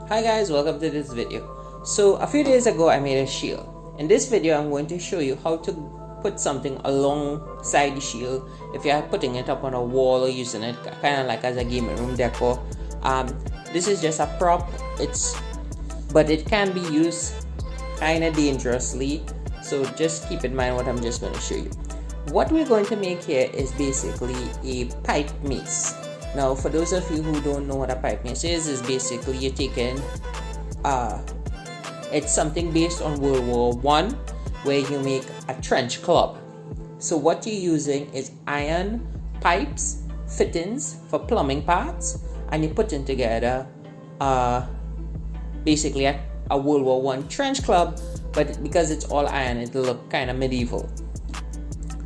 Hi guys, welcome to this video. So a few days ago I made a shield. In this video I'm going to show you how to put something alongside the shield if you are putting it up on a wall or using it kind of like as a gaming room decor. This is just a prop, but it can be used kind of dangerously, so just keep in mind what I'm just going to show you. What we're going to make here is basically a pipe mace. Now, for those of you who don't know what a pipe mace is basically you're taking, it's something based on World War I, where you make a trench club. So what you're using is iron pipes, fittings for plumbing parts, and you're putting together basically a World War I trench club, but because it's all iron, it'll look kind of medieval.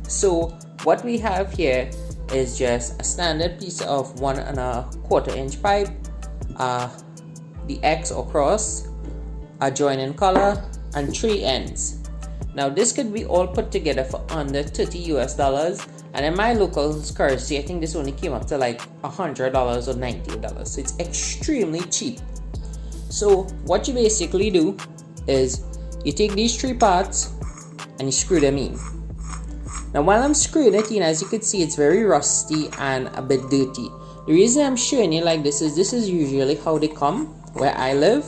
So what we have here is just a standard piece of 1 1/4 inch pipe, the X or cross, a joining collar, and 3 ends. Now this could be all put together for under $30 US, and in my local currency I think this only came up to like $100 or $90, so it's extremely cheap. So what you basically do is you take these 3 parts and you screw them in. Now while I'm screwing it in, as you can see, it's very rusty and a bit dirty. The reason I'm showing you like this is usually how they come where I live.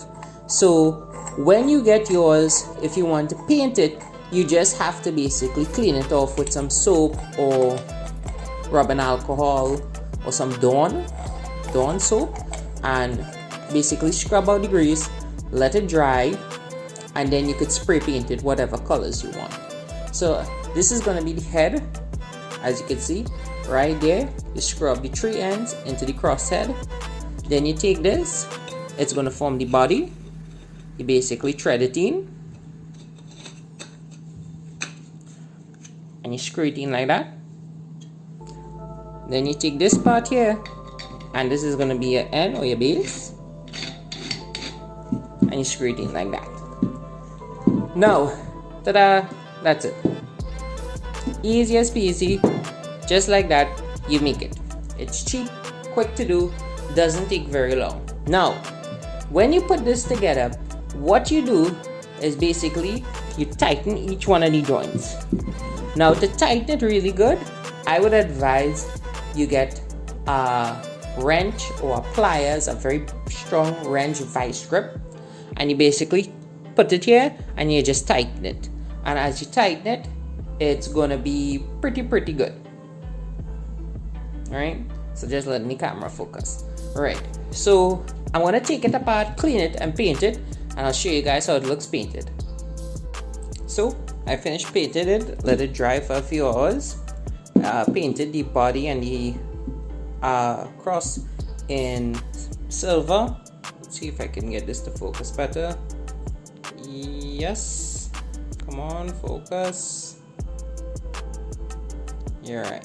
So when you get yours, if you want to paint it, you just have to basically clean it off with some soap or rubbing alcohol or some Dawn soap, and basically scrub out the grease, let it dry, and then you could spray paint it whatever colors you want. So this is going to be the head, as you can see right there. You scrub the 3 ends into the cross head, then you take this, it's going to form the body. You basically thread it in and you screw it in like that. Then you take this part here, and this is going to be your end or your base, and you screw it in like that. Now, ta-da, that's it. Easy as peasy, just like that you make it. It's cheap, quick to do, doesn't take very long. Now when you put this together, what you do is basically you tighten each one of the joints. Now to tighten it really good, I would advise you get a wrench or a pliers, a very strong wrench vice grip, and you basically put it here and you just tighten it, and as you tighten it, it's gonna be pretty good. All right, so just let me camera focus. All right, so I'm gonna take it apart, clean it, and paint it, and I'll show you guys how it looks painted. So I finished painting it, let it dry for a few hours, painted the body and the cross in silver. Let's see if I can get this to focus better. Yes, come on, focus. You're right.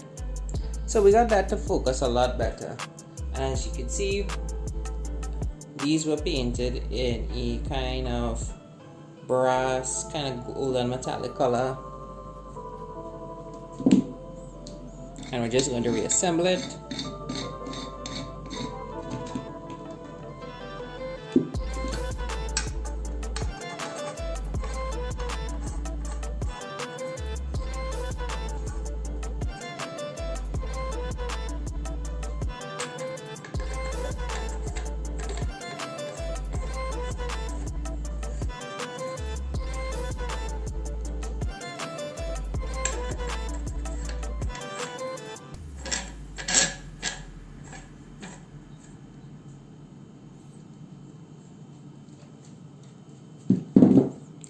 So we got that to focus a lot better, and as you can see, these were painted in a kind of brass, kind of golden metallic color, and we're just going to reassemble it.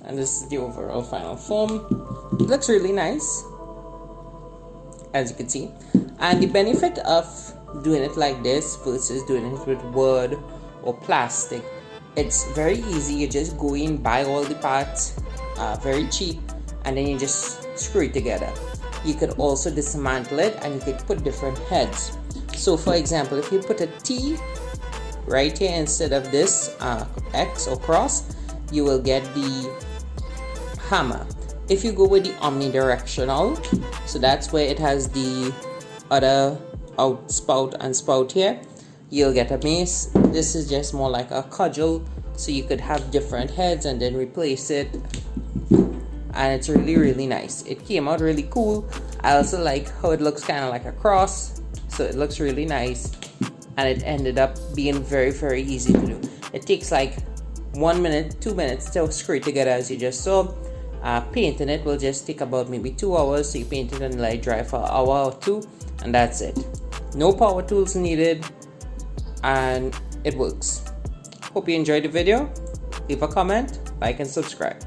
And this is the overall final form. It looks really nice, as you can see. And the benefit of doing it like this versus doing it with wood or plastic, it's very easy. You just go in, buy all the parts, very cheap, and then you just screw it together. You could also dismantle it and you could put different heads. So for example, if you put a T right here instead of this X or cross, you will get the hammer. If you go with the omnidirectional, so that's where it has the other out spout and spout here, you'll get a mace. This is just more like a cudgel, so you could have different heads and then replace it, and it's really nice. It came out really cool. I also like how it looks kind of like a cross, so it looks really nice, and it ended up being very easy to do. It takes like 1 minute, 2 minutes to screw it together, as you just saw. Painting it will just take about maybe 2 hours, so you paint it and let it dry for an hour or two, and that's it. No power tools needed, and it works. Hope you enjoyed the video. Leave a comment, like, and subscribe.